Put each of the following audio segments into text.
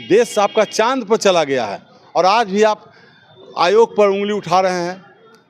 देश आपका चांद पर चला गया है और आज भी आप आयोग पर उंगली उठा रहे हैं,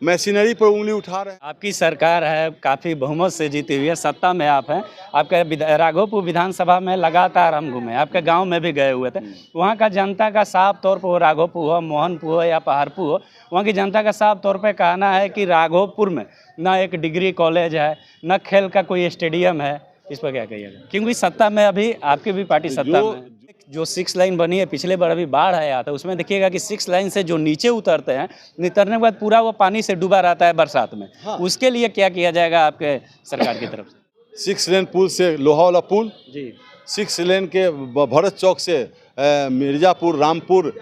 मशीनरी पर उंगली उठा रहे हैं। आपकी सरकार है, काफ़ी बहुमत से जीती हुई है, सत्ता में आप हैं। आपके राघोपुर विधानसभा में लगातार हम घूमे, आपके गांव में भी गए हुए थे। वहां का जनता का साफ तौर पर, वो राघोपुर हो, मोहनपुर हो या पहाड़पुर हो, वहाँ की जनता का साफ तौर पे कहना है कि राघोपुर में ना एक डिग्री कॉलेज है, न खेल का कोई स्टेडियम है। इस पर क्या कहिएगा? क्योंकि सत्ता में अभी आपकी भी पार्टी सत्ता में है। जो 6 लाइन बनी है, पिछले बार अभी बाढ़ आया था, उसमें देखिएगा कि 6 लाइन से जो नीचे उतरते हैं, उतरने के बाद पूरा वो पानी से डूबा रहता है बरसात में। हाँ। उसके लिए क्या किया जाएगा आपके सरकार की तरफ से? 6 लेन पुल से लोहा वाला पुल जी, 6 लेन के भरत चौक से मिर्ज़ापुर, रामपुर,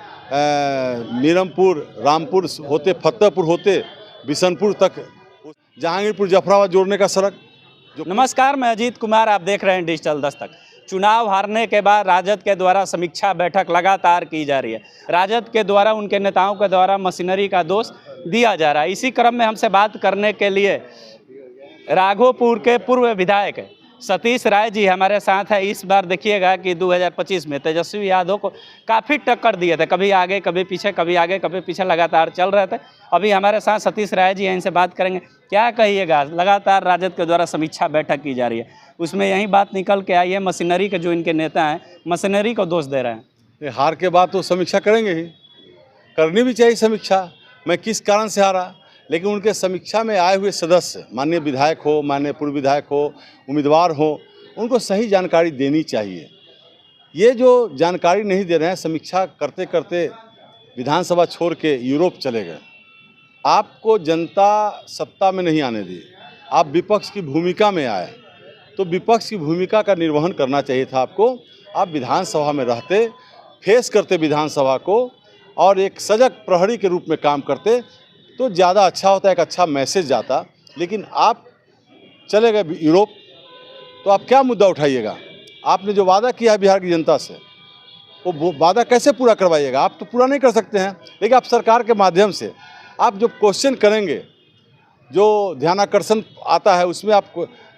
मीरमपुर, रामपुर होते फतेहपुर होते बिशनपुर तक, जहांगीरपुर जफराबाद जोड़ने का सड़क। नमस्कार, मैं अजीत कुमार, आप देख रहे हैं डिजिटल दस्तक। चुनाव हारने के बाद राजद के द्वारा समीक्षा बैठक लगातार की जा रही है। राजद के द्वारा, उनके नेताओं के द्वारा मशीनरी का दोष दिया जा रहा है। इसी क्रम में हमसे बात करने के लिए राघोपुर के पूर्व विधायक सतीश राय जी हमारे साथ है। इस बार देखिएगा कि 2025 में तेजस्वी यादव को काफ़ी टक्कर दिए थे, कभी आगे कभी पीछे, कभी आगे कभी पीछे, लगातार चल रहे थे। अभी हमारे साथ सतीश राय जी हैं, इनसे बात करेंगे। क्या कहिएगा, लगातार राजद के द्वारा समीक्षा बैठक की जा रही है, उसमें यही बात निकल के आई है, मशीनरी के जो इनके नेता हैं मशीनरी को दोष दे रहे हैं। हार के बाद तो समीक्षा करेंगे ही, करनी भी चाहिए समीक्षा, मैं किस कारण से हारा। लेकिन उनके समीक्षा में आए हुए सदस्य, माननीय विधायक हो, माननीय पूर्व विधायक हो, उम्मीदवार हो, उनको सही जानकारी देनी चाहिए। ये जो जानकारी नहीं दे रहे हैं, समीक्षा करते करते विधानसभा छोड़ के यूरोप चले गए। आपको जनता सत्ता में नहीं आने दी, आप विपक्ष की भूमिका में आए, तो विपक्ष की भूमिका का निर्वहन करना चाहिए था आपको। आप विधानसभा में रहते, फेस करते विधानसभा को और एक सजग प्रहरी के रूप में काम करते तो ज़्यादा अच्छा होता, एक अच्छा मैसेज जाता। लेकिन आप चले गए यूरोप, तो आप क्या मुद्दा उठाइएगा? आपने जो वादा किया है बिहार की जनता से, वो वादा कैसे पूरा करवाइएगा? आप तो पूरा नहीं कर सकते हैं। लेकिन आप सरकार के माध्यम से आप जो क्वेश्चन करेंगे, जो ध्यानाकर्षण आता है, उसमें आप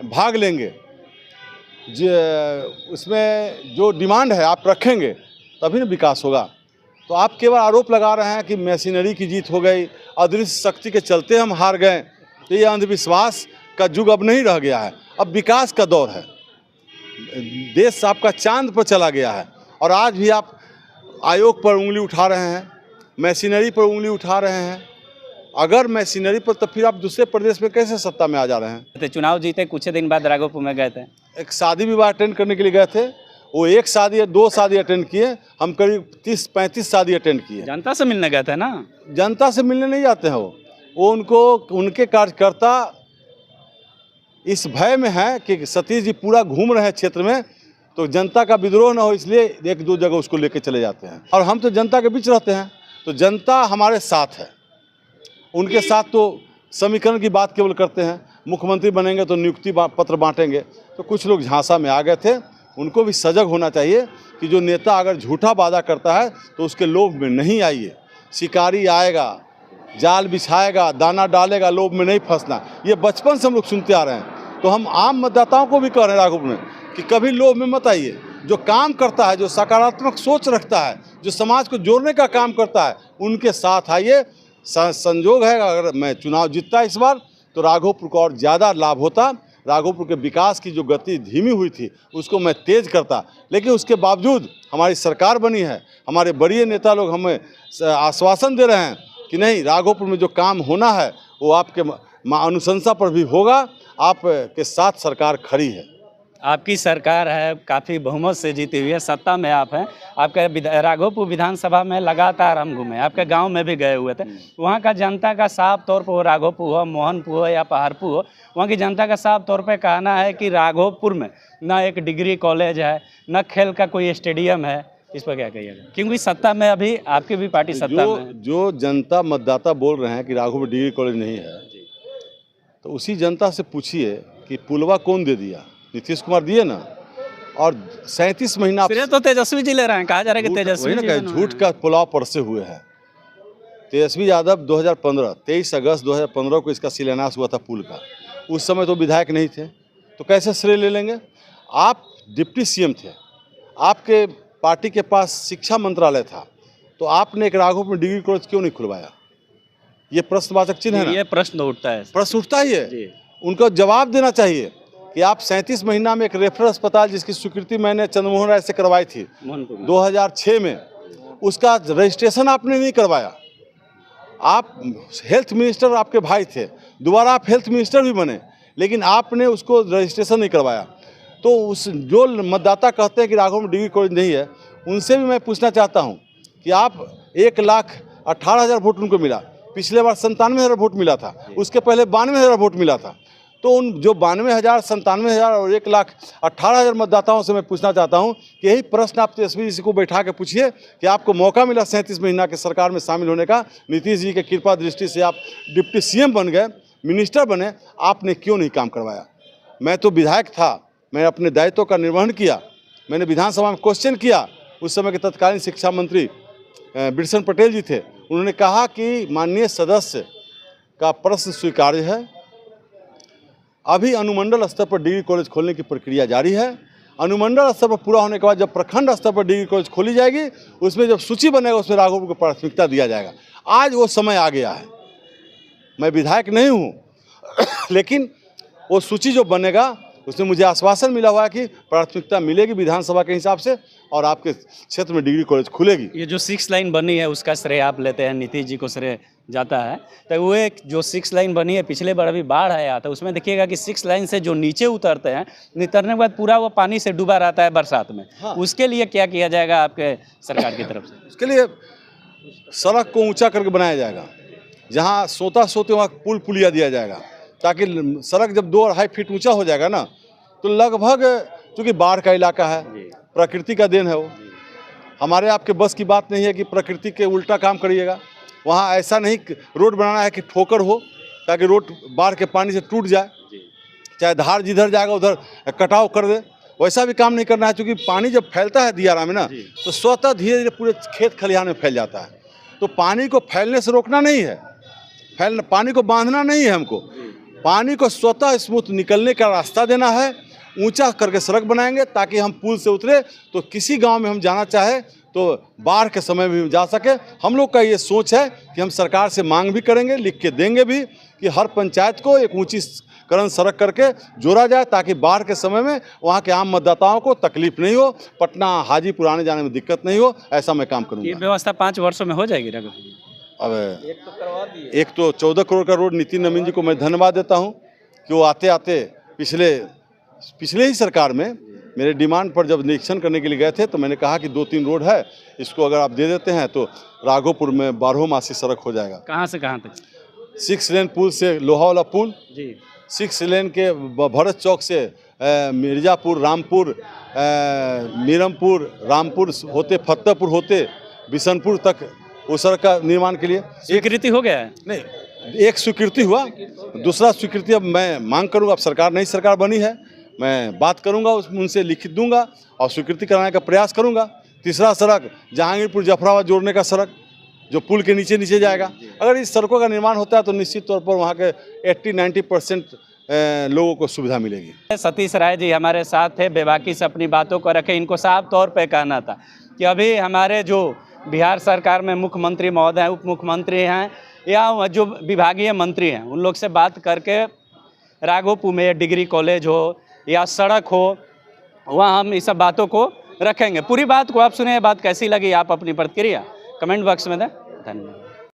भाग लेंगे, उसमें जो डिमांड है आप रखेंगे, तभी ना विकास होगा। तो आप केवल आरोप लगा रहे हैं कि मशीनरी की जीत हो गई, अदृश्य शक्ति के चलते हम हार गए। तो ये अंधविश्वास का युग अब नहीं रह गया है, अब विकास का दौर है। देश आपका चांद पर चला गया है और आज भी आप आयोग पर उंगली उठा रहे हैं, मशीनरी पर उंगली उठा रहे हैं। अगर मशीनरी पर, तो फिर आप दूसरे प्रदेश में कैसे सत्ता में आ जा रहे हैं? चुनाव जीते कुछ दिन बाद राघोपुर में गए थे, एक शादी विवाह अटेंड करने के लिए गए थे। वो एक शादी या 2 शादी अटेंड किए, हम करीब 30-35 शादी अटेंड किए। जनता से मिलने गए थे ना? जनता से मिलने नहीं जाते हैं वो उनको, उनके कार्यकर्ता इस भय में है कि सतीश जी पूरा घूम रहे हैं क्षेत्र में, तो जनता का विद्रोह न हो, इसलिए 1-2 जगह उसको लेके चले जाते हैं। और हम तो जनता के बीच रहते हैं, तो जनता हमारे साथ है। उनके साथ तो समीकरण की बात केवल करते हैं, मुख्यमंत्री बनेंगे तो नियुक्ति पत्र बांटेंगे। तो कुछ लोग झांसा में आ गए थे, उनको भी सजग होना चाहिए कि जो नेता अगर झूठा वादा करता है तो उसके लोभ में नहीं आइए। शिकारी आएगा, जाल बिछाएगा, दाना डालेगा, लोभ में नहीं फंसना। ये बचपन से हम लोग सुनते आ रहे हैं। तो हम आम मतदाताओं को भी कह रहे हैं राघोपुर में कि कभी लोभ में मत आइए। जो काम करता है, जो सकारात्मक सोच रखता है, जो समाज को जोड़ने का काम करता है, उनके साथ आइए। संजोग है अगर मैं चुनाव जीतता इस बार, तो राघोपुर को और ज़्यादा लाभ होता। राघोपुर के विकास की जो गति धीमी हुई थी, उसको मैं तेज़ करता। लेकिन उसके बावजूद हमारी सरकार बनी है, हमारे बड़े नेता लोग हमें आश्वासन दे रहे हैं कि नहीं, राघोपुर में जो काम होना है वो आपके अनुशंसा पर भी होगा। आपके साथ सरकार खड़ी है। आपकी सरकार है, काफ़ी बहुमत से जीती हुई है, सत्ता में आप हैं। आपके राघोपुर विधानसभा में लगातार हम घूमे, आपके गांव में भी गए हुए थे। वहां का जनता का साफ तौर पर, राघोपुर हो, मोहनपुर हो या पहाड़पुर हो, वहां की जनता का साफ तौर पे कहना है कि राघोपुर में ना एक डिग्री कॉलेज है, न खेल का कोई स्टेडियम है। इस पर क्या कहिएगा? क्योंकि सत्ता में अभी आपकी भी पार्टी सत्ता में है। जो जनता मतदाता बोल रहे हैं कि राघोपुर डिग्री कॉलेज नहीं है, तो उसी जनता से पूछिए कि पुलवा कौन दे दिया? नीतीश कुमार दिए ना। और 37 महीना तो तेजस्वी जी ले रहे हैं, कहा जा रहा है कि तेजस्वी जी झूठ का पुलाव परसे हुए हैं। तेजस्वी यादव 2015 23 अगस्त 2015 को इसका शिलान्यास हुआ था पुल का। उस समय तो विधायक नहीं थे, तो कैसे श्रेय ले लेंगे? आप डिप्टी सीएम थे, आपके पार्टी के पास शिक्षा मंत्रालय था, तो आपने एक राघोपुर में डिग्री कॉलेज क्यों नहीं खुलवाया? ये प्रश्नवाचक चिन्ह है ना? ये प्रश्न उठता है प्रश्न उठता ही है। जी। उनको जवाब देना चाहिए कि आप 37 महीना में एक रेफरल अस्पताल जिसकी स्वीकृति मैंने चंद्रमोहन राय से करवाई थी 2006 में, उसका रजिस्ट्रेशन आपने नहीं करवाया। आप हेल्थ मिनिस्टर आपके भाई थे, दोबारा आप हेल्थ मिनिस्टर भी बने, लेकिन आपने उसको रजिस्ट्रेशन नहीं करवाया। तो उस जो मतदाता कहते हैं कि राघव में डिग्री कॉलेज नहीं है, उनसे भी मैं पूछना चाहता हूं कि आप 1,18,000 वोट उनको मिला, पिछले बार 97,000 वोट मिला था, उसके पहले 92,000 वोट मिला था। तो उन जो 92,000, 97,000 और 1,18,000 मतदाताओं से मैं पूछना चाहता हूं कि यही प्रश्न आप तेजस्वी जी को बैठा के पूछिए कि आपको मौका मिला 37 महीना के सरकार में शामिल होने का, नीतीश जी के कृपा दृष्टि से आप डिप्टी सीएम बन गए, मिनिस्टर बने, आपने क्यों नहीं काम करवाया? मैं तो विधायक था, मैंने अपने दायित्व का निर्वहन किया, मैंने विधानसभा में क्वेश्चन किया, उस समय के तत्कालीन शिक्षा मंत्री बिरसन पटेल जी थे, उन्होंने कहा कि माननीय सदस्य का प्रश्न स्वीकार्य है, अभी अनुमंडल स्तर पर डिग्री कॉलेज खोलने की प्रक्रिया जारी है, अनुमंडल स्तर पर पूरा होने के बाद जब प्रखंड स्तर पर डिग्री कॉलेज खोली जाएगी, उसमें जब सूची बनेगा उसमें राघोपुर को प्राथमिकता दिया जाएगा। आज वो समय आ गया है, मैं विधायक नहीं हूँ लेकिन वो सूची जो बनेगा उसमें मुझे आश्वासन मिला हुआ है कि प्राथमिकता मिलेगी विधानसभा के हिसाब से और आपके क्षेत्र में डिग्री कॉलेज खुलेगी। ये जो 6 लाइन बनी है उसका श्रेय आप लेते हैं, नीतीश जी को श्रेय जाता है, तो वो एक जो 6 लाइन बनी है, पिछले बार अभी बाढ़ आया था, उसमें देखिएगा कि 6 लाइन से जो नीचे उतरते हैं, उतरने के बाद पूरा वो पानी से डूबा रहता है बरसात में। हाँ। उसके लिए क्या किया जाएगा आपके सरकार की तरफ से? उसके लिए सड़क को ऊंचा करके बनाया जाएगा, जहाँ सोता सोते वहाँ पुल पुलिया दिया जाएगा, ताकि सड़क जब 2-2.5 फीट ऊंचा हो जाएगा ना, तो लगभग, चूँकि बाढ़ का इलाका है, प्रकृति का देन है वो, हमारे आपके बस की बात नहीं है कि प्रकृति के उल्टा काम करिएगा। वहाँ ऐसा नहीं रोड बनाना है कि ठोकर हो, ताकि रोड बाढ़ के पानी से टूट जाए, चाहे धार जिधर जाएगा उधर कटाव कर दे, वैसा भी काम नहीं करना है। क्योंकि पानी जब फैलता है दियारा में ना, तो स्वतः धीरे धीरे पूरे खेत खलिहान में फैल जाता है। तो पानी को फैलने से रोकना नहीं है, पानी को बांधना नहीं है, हमको पानी को स्वतः स्मूथ निकलने का रास्ता देना है। ऊंचा करके सड़क बनाएंगे ताकि हम पुल से उतरे तो किसी गांव में हम जाना चाहे तो बाढ़ के समय में जा सके। हम लोग का ये सोच है कि हम सरकार से मांग भी करेंगे, लिख के देंगे भी, कि हर पंचायत को एक ऊंचीकरण सड़क करके जोड़ा जाए, ताकि बाढ़ के समय में वहाँ के आम मतदाताओं को तकलीफ नहीं हो, पटना हाजीपुर आने जाने में दिक्कत नहीं हो। ऐसा मैं काम करूँगा। ये व्यवस्था 5 वर्षों में हो जाएगी राघव? अब एक तो 14 करोड़ का रोड नितिन नवीन जी को मैं धन्यवाद देता हूँ कि वो आते आते पिछले ही सरकार में मेरे डिमांड पर जब निरीक्षण करने के लिए गए थे, तो मैंने कहा कि 2-3 रोड है, इसको अगर आप दे देते हैं तो राघोपुर में 12मासी सड़क हो जाएगा। कहाँ से कहाँ तक? 6 लेन पुल से लोहा वाला पुल जी, 6 लेन के भरत चौक से मिर्जापुर, रामपुर, मीरमपुर, रामपुर होते फतेहपुर होते बिशनपुर तक उस सड़क का निर्माण के लिए स्वीकृति हो गया है? नहीं, एक स्वीकृति हुआ, दूसरा स्वीकृति अब मैं मांग करूँगा। अब सरकार नई सरकार बनी है, मैं बात करूँगा, उनसे लिखित दूंगा और स्वीकृति कराने का प्रयास करूँगा। तीसरा सड़क जहांगीरपुर जफराबाद जोड़ने का सड़क, जो पुल के नीचे नीचे जाएगा, अगर इस सड़कों का निर्माण होता है तो निश्चित तौर पर वहाँ के 80-90% लोगों को सुविधा मिलेगी। सतीश राय जी हमारे साथ थे, बेबाकी से अपनी बातों को रखे। इनको साफ तौर पे कहना था कि अभी हमारे जो बिहार सरकार में मुख्यमंत्री महोदय हैं, उप मुख्यमंत्री हैं या जो विभागीय मंत्री हैं, उन लोग से बात करके राघोपुर में डिग्री कॉलेज हो या सड़क हो, वहाँ हम इस सब बातों को रखेंगे। पूरी बात को आप सुने, बात कैसी लगी, आप अपनी प्रतिक्रिया कमेंट बॉक्स में दें। धन्यवाद।